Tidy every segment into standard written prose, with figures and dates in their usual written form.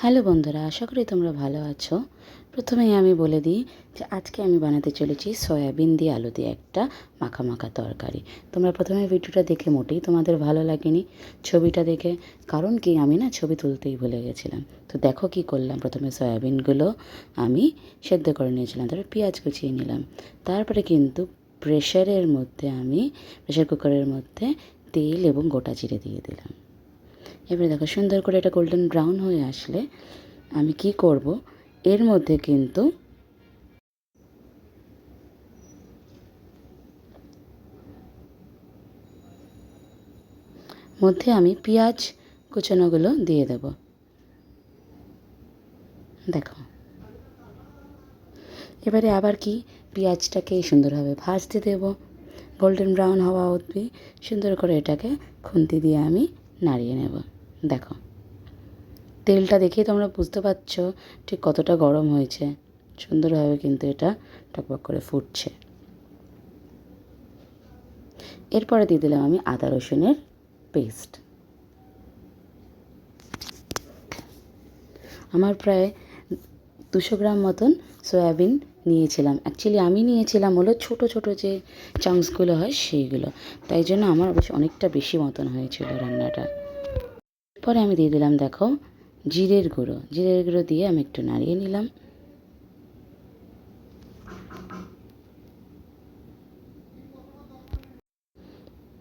Hello বন্ধুরা, আশা করি তোমরা ভালো আছো। প্রথমেই আমি বলে দিই যে আজকে আমি বানাতে চলেছি সয়াবিন দিয়ে আলু দিয়ে একটা মাখা মাখা তরকারি। তোমরা প্রথমে ভিডিওটা দেখে মোটেই তোমাদের ভালো লাগেনি ছবিটা দেখে, কারণ কি আমি না ছবি তুলতেই ভুলে গেছিলাম। তো দেখো কি করলাম, প্রথমে সয়াবিনগুলো আমি সেদ্ধ করে নিয়েছিলাম, তারপরে পেঁয়াজ কুচিয়ে নিলাম। তারপরে কিন্তু প্রেশার কুকারের মধ্যে তেল এবং গোটা জিরে দিয়ে দিলাম। এবারে দেখো সুন্দর করে এটা গোল্ডেন ব্রাউন হয়ে আসলে আমি কি করব, এর মধ্যে কিন্তু আমি পেঁয়াজ কুচানোগুলো দিয়ে দেব। দেখো এবারে আবার কি পেঁয়াজটাকে সুন্দরভাবে ভাজতে দেব, গোল্ডেন ব্রাউন হওয়া অবধি সুন্দর করে এটাকে খুন্তি দিয়ে আমি নাড়িয়ে নেব। দেখো তেলটা দেখেই তোমরা বুঝতে পারছো ঠিক কতটা গরম হয়েছে, সুন্দরভাবে কিন্তু এটা টকবক করে ফুটছে। এরপরে দিয়ে দিলাম আমি আদা রসুনের পেস্ট। আমার প্রায় 200 গ্রাম মতন সয়াবিন নিয়েছিলাম। অ্যাকচুয়ালি আমি নিয়েছিলাম হলো ছোটো ছোটো যে চাংসগুলো হয় সেইগুলো, তাই জন্য আমার অবশ্য অনেকটা বেশি মতন হয়েছিল রান্নাটা। পরে আমি দিয়ে দিলাম দেখো জিরের গুঁড়ো দিয়ে আমি একটু নাড়িয়ে নিলাম।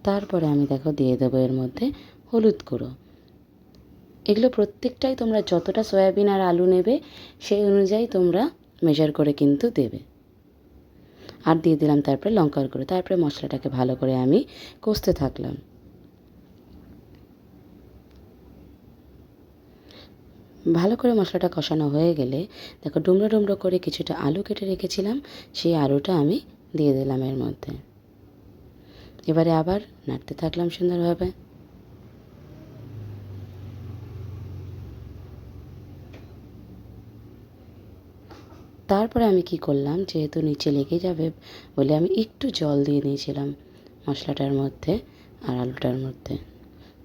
তারপরে আমি দেখো দিয়ে দেবো এর মধ্যে হলুদ গুঁড়ো। এগুলো প্রত্যেকটাই তোমরা যতটা সয়াবিন আর আলু নেবে সেই অনুযায়ী তোমরা মেজার করে কিন্তু দেবে। আর দিয়ে দিলাম তারপরে লঙ্কার গুঁড়ো। তারপরে মশলাটাকে ভালো করে আমি কষতে থাকলাম। ভালো করে মশলাটা কষানো হয়ে গেলে দেখো ডুমরো ডুমরো করে কিছুটা আলু কেটে রেখেছিলাম, সেই আলুটা আমি দিয়ে দিলাম এর মধ্যে। এবারে আবার নাড়তে থাকলাম সুন্দরভাবে। তারপরে আমি কি করলাম, যেহেতু নিচে লেগে যাবে বলে আমি একটু জল দিয়ে দিয়েছিলাম মশলাটার মধ্যে আর আলুটার মধ্যে।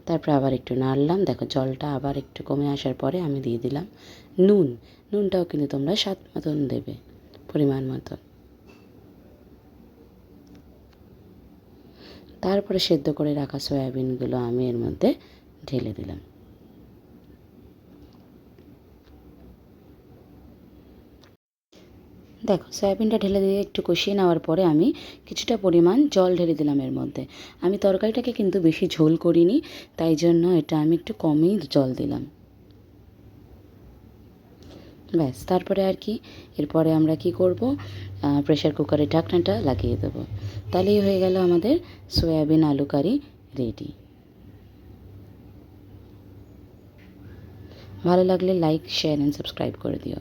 তারপরে আবার একটু নাড়লাম। দেখো জলটা আবার একটু কমে আসার পরে আমি দিয়ে দিলাম নুনটাও কিন্তু তোমরা স্বাদ মতন দেবে, পরিমাণ মতন। তারপরে সেদ্ধ করে রাখা সয়াবিনগুলো আমি এর মধ্যে ঢেলে দিলাম। দেখো সয়াবিনটা ঢেলে দিয়ে একটু কষিয়ে নেওয়ার পরে আমি কিছুটা পরিমাণ জল ঢেলে দিলাম এর মধ্যে। আমি তরকারিটাকে কিন্তু বেশি ঝোল করিনি, তাই জন্য এটা আমি একটু কমই জল দিলাম। ব্যাস তারপরে আর কি, এরপরে আমরা কি করব, প্রেশার কুকারের ঢাকনাটা লাগিয়ে দেবো। তাহলেই হয়ে গেল আমাদের সয়াবিন আলু কারি রেডি। ভালো লাগলে লাইক, শেয়ার অ্যান্ড সাবস্ক্রাইব করে দিও।